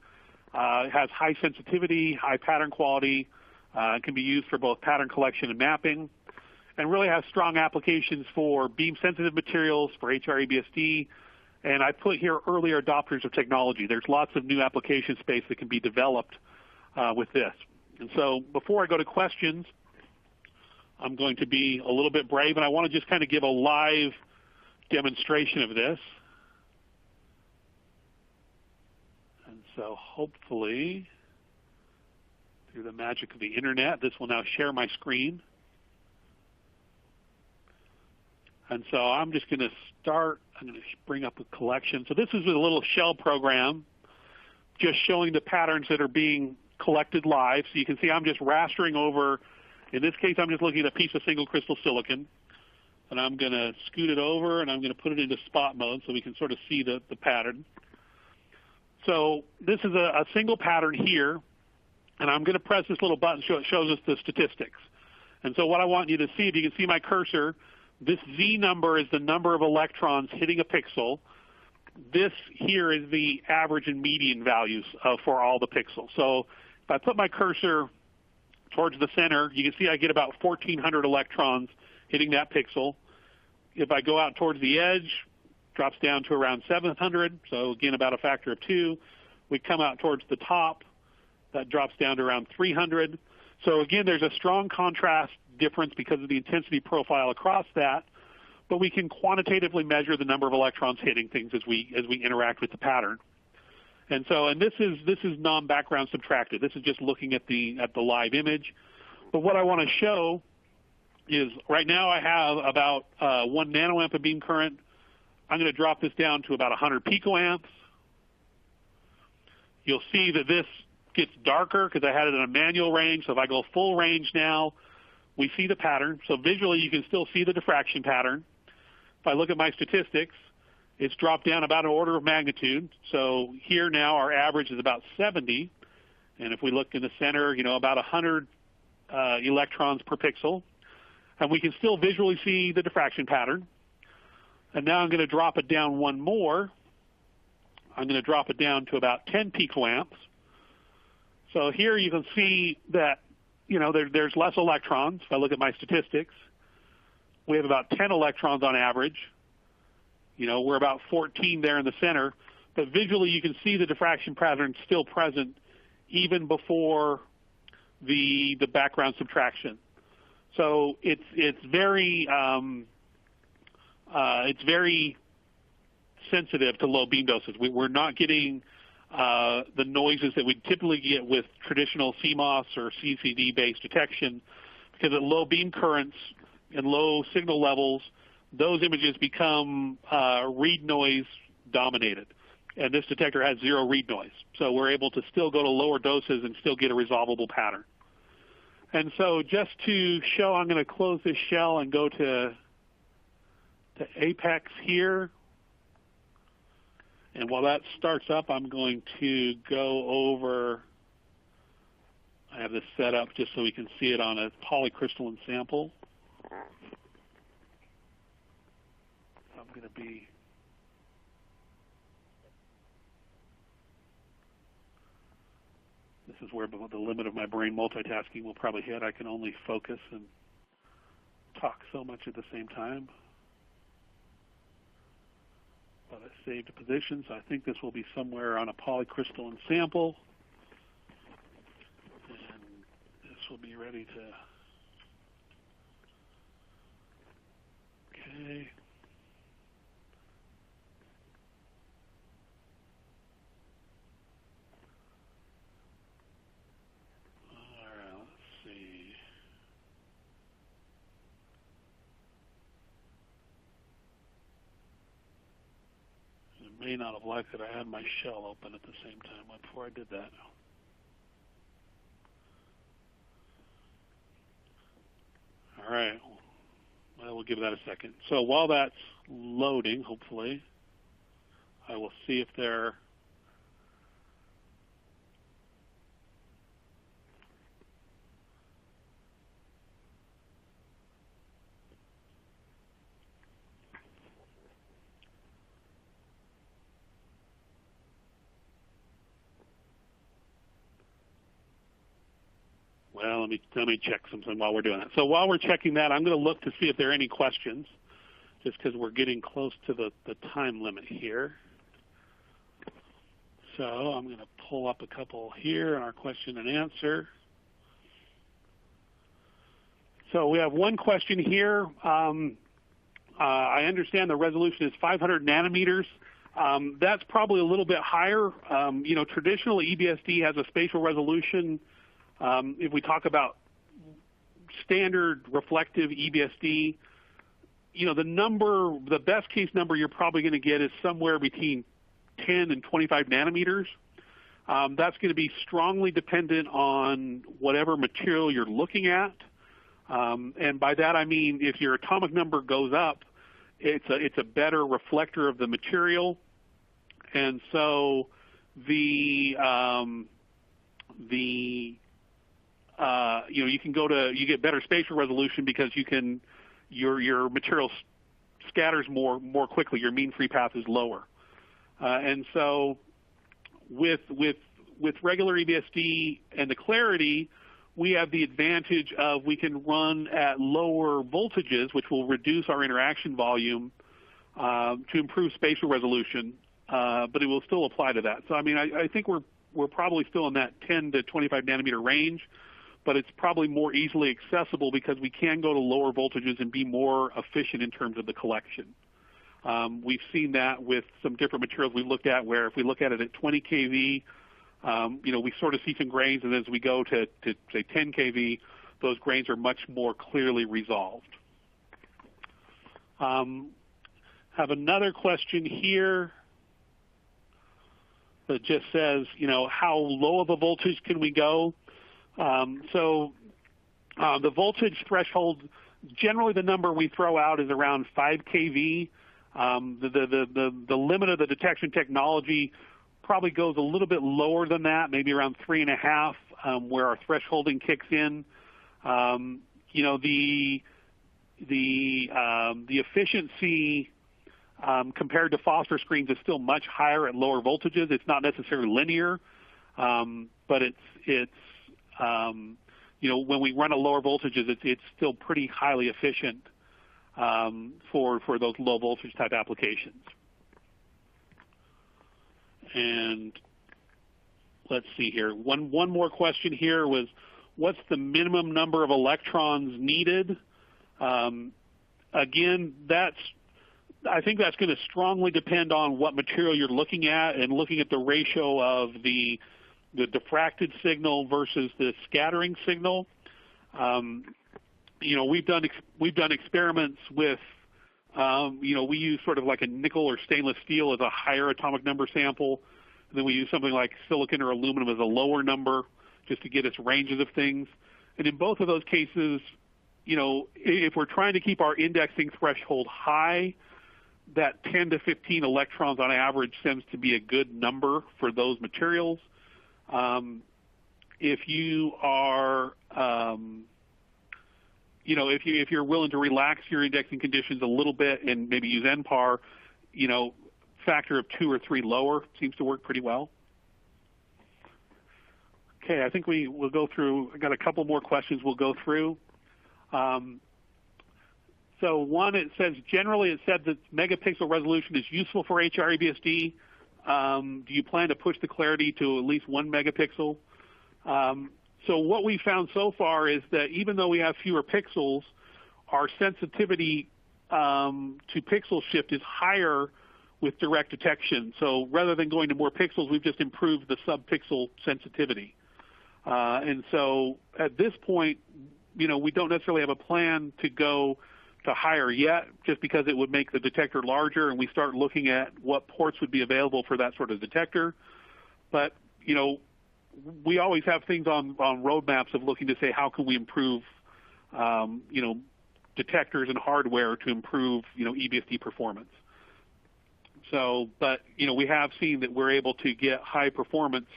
It has high sensitivity, high pattern quality. It can be used for both pattern collection and mapping, and really has strong applications for beam-sensitive materials, for HREBSD, and I put here earlier adopters of technology. There's lots of new application space that can be developed with this. And so before I go to questions, I'm going to be a little bit brave, and I want to just kind of give a live demonstration of this. And so hopefully, through the magic of the internet, this will now share my screen. And so I'm just going to start. I'm going to bring up a collection. So this is a little shell program just showing the patterns that are being collected live. So you can see I'm just rastering over. In this case, I'm just looking at a piece of single crystal silicon. And I'm going to scoot it over, and I'm going to put it into spot mode so we can sort of see the pattern. So this is a single pattern here. And I'm going to press this little button so it shows us the statistics. And so what I want you to see, if you can see my cursor, this Z number is the number of electrons hitting a pixel. This here is the average and median values for all the pixels. So if I put my cursor towards the center, you can see I get about 1,400 electrons hitting that pixel. If I go out towards the edge, drops down to around 700, so again about a factor of 2. We come out towards the top, that drops down to around 300. So again, there's a strong contrast difference because of the intensity profile across that, but we can quantitatively measure the number of electrons hitting things as we interact with the pattern. And so, and this is non-background subtracted. This is just looking at the live image. But what I want to show is right now I have about 1 nanoamp of beam current. I'm going to drop this down to about 100 picoamps. You'll see that this gets darker because I had it in a manual range. So if I go full range now, we see the pattern. So visually, you can still see the diffraction pattern. If I look at my statistics, it's dropped down about an order of magnitude. So here now our average is about 70. And if we look in the center, about 100 electrons per pixel. And we can still visually see the diffraction pattern. And now I'm going to drop it down one more. I'm going to drop it down to about 10 picoamps. So here you can see that, there's less electrons. If I look at my statistics, we have about 10 electrons on average. We're about 14 there in the center. But visually, you can see the diffraction pattern still present even before the background subtraction. So it's very sensitive to low beam doses. We're not getting the noises that we typically get with traditional CMOS or CCD-based detection, because at low beam currents and low signal levels, those images become read noise dominated. And this detector has zero read noise. So we're able to still go to lower doses and still get a resolvable pattern. And so just to show, I'm going to close this shell and go to to apex here. And while that starts up, I'm going to go over, I have this set up just so we can see it on a polycrystalline sample. I'm going to be, this is where the limit of my brain multitasking will probably hit. I can only focus and talk so much at the same time. But I saved a position, so I think this will be somewhere on a polycrystalline sample. And this will be ready to, okay. May not have liked that I had my shell open at the same time before I did that. All right, well, we'll give that a second. So while that's loading, hopefully, I will see if there Well, let me check something while we're doing that. So while we're checking that, I'm going to look to see if there are any questions, just because we're getting close to the time limit here. So I'm going to pull up a couple here in our question and answer. So we have one question here. I understand the resolution is 500 nanometers. That's probably a little bit higher. Traditionally EBSD has a spatial resolution. If we talk about standard reflective EBSD, the best case number you're probably going to get is somewhere between 10 and 25 nanometers. That's going to be strongly dependent on whatever material you're looking at. And by that I mean if your atomic number goes up, it's a better reflector of the material. And so you get better spatial resolution because your material scatters more quickly. Your mean free path is lower. And so with regular EBSD and the clarity, we have the advantage of we can run at lower voltages, which will reduce our interaction volume to improve spatial resolution, but it will still apply to that. So I think we're probably still in that 10 to 25 nanometer range, but it's probably more easily accessible because we can go to lower voltages and be more efficient in terms of the collection. We've seen that with some different materials we've looked at, where if we look at it at 20 kV, we sort of see some grains, and as we go to say 10 kV, those grains are much more clearly resolved. Have another question here that just says, how low of a voltage can we go? The voltage threshold, generally the number we throw out is around 5 kV. The limit of the detection technology probably goes a little bit lower than that, maybe around 3.5, where our thresholding kicks in. The efficiency compared to phosphor screens is still much higher at lower voltages. It's not necessarily linear, but when we run at lower voltages, it's still pretty highly efficient for those low voltage type applications. And let's see here. One more question here was, what's the minimum number of electrons needed? Again, I think that's going to strongly depend on what material you're looking at and looking at the ratio of the diffracted signal versus the scattering signal. We've done experiments with, we use sort of like a nickel or stainless steel as a higher atomic number sample, and then we use something like silicon or aluminum as a lower number just to get us ranges of things. And in both of those cases, if we're trying to keep our indexing threshold high, that 10 to 15 electrons on average seems to be a good number for those materials. If you are, if you're willing to relax your indexing conditions a little bit and maybe use NPAR, factor of 2 or 3 lower seems to work pretty well. Okay, I think we'll go through. I got a couple more questions we'll go through. So one, it says, generally it said that megapixel resolution is useful for HREBSD. Do you plan to push the clarity to at least 1 megapixel? So what we found so far is that even though we have fewer pixels, our sensitivity to pixel shift is higher with direct detection. So rather than going to more pixels, we've just improved the sub-pixel sensitivity. And so at this point, we don't necessarily have a plan to go to higher yet, just because it would make the detector larger, and we start looking at what ports would be available for that sort of detector. But, we always have things on roadmaps of looking to say, how can we improve, detectors and hardware to improve, EBSD performance. So, but, we have seen that we're able to get high performance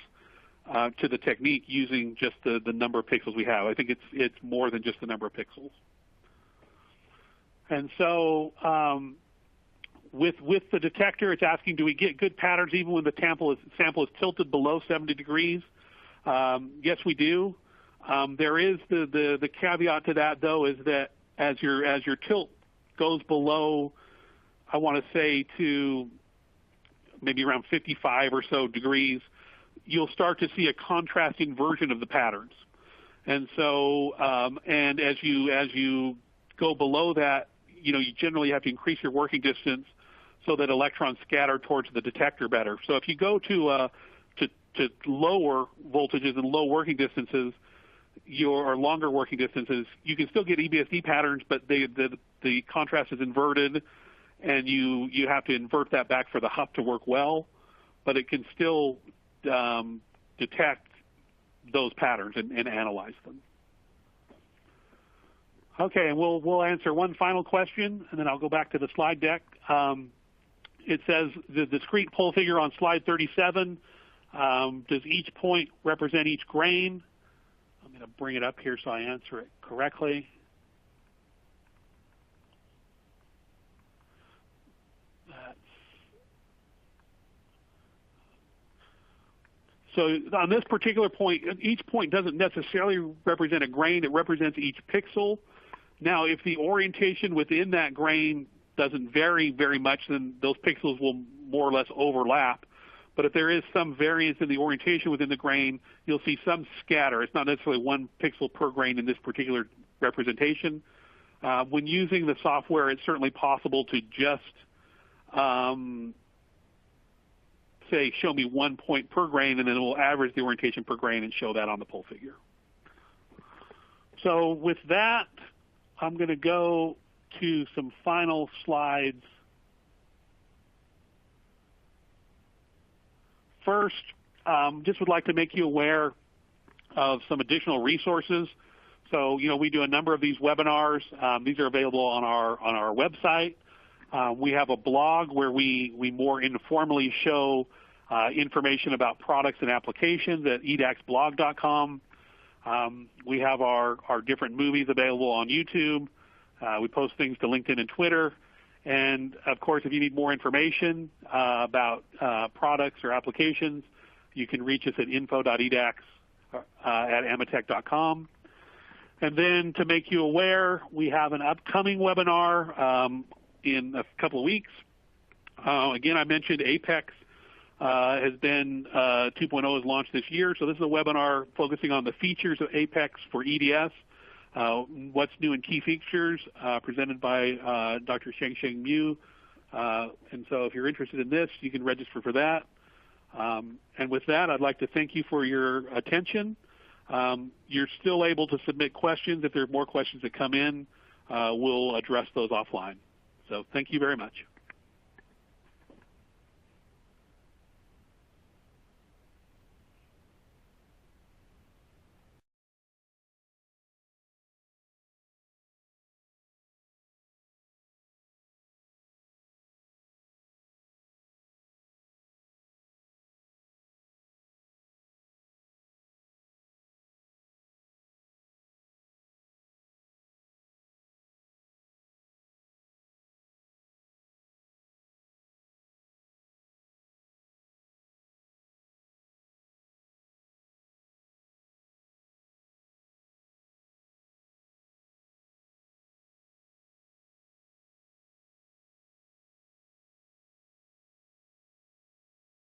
to the technique using just the number of pixels we have. I think it's more than just the number of pixels. And so with the detector, it's asking, do we get good patterns even when the sample is tilted below 70 degrees? Yes, we do. There is the caveat to that, though, is that as your tilt goes below, I want to say to maybe around 55 or so degrees, you'll start to see a contrasting version of the patterns. And so, and as you go below that, you generally have to increase your working distance so that electrons scatter towards the detector better. So if you go to lower voltages and low working distances, or longer working distances, you can still get EBSD patterns, but the contrast is inverted, and you have to invert that back for the HUF to work well, but it can still detect those patterns and analyze them. Okay, and we'll answer one final question, and then I'll go back to the slide deck. It says the discrete pole figure on slide 37, does each point represent each grain? I'm going to bring it up here so I answer it correctly. So on this particular point, each point doesn't necessarily represent a grain. It represents each pixel. Now, if the orientation within that grain doesn't vary very much, then those pixels will more or less overlap. But if there is some variance in the orientation within the grain, you'll see some scatter. It's not necessarily 1 pixel per grain in this particular representation. When using the software, it's certainly possible to just say, show me 1 point per grain, and then it will average the orientation per grain and show that on the pole figure. So with that, I'm going to go to some final slides. First, just would like to make you aware of some additional resources. So, we do a number of these webinars. These are available on our website. We have a blog where we more informally show information about products and applications at edaxblog.com. We have our different movies available on YouTube. We post things to LinkedIn and Twitter. And, of course, if you need more information about products or applications, you can reach us at info.edax@amatech.com. And then to make you aware, we have an upcoming webinar in a couple of weeks. Again, I mentioned Apex has been 2.0 is launched this year. So this is a webinar focusing on the features of Apex for EDS. What's new in key features, presented by Dr. Sheng Mu. And so if you're interested in this, you can register for that. And with that, I'd like to thank you for your attention. You're still able to submit questions. If there are more questions that come in, we'll address those offline. So thank you very much.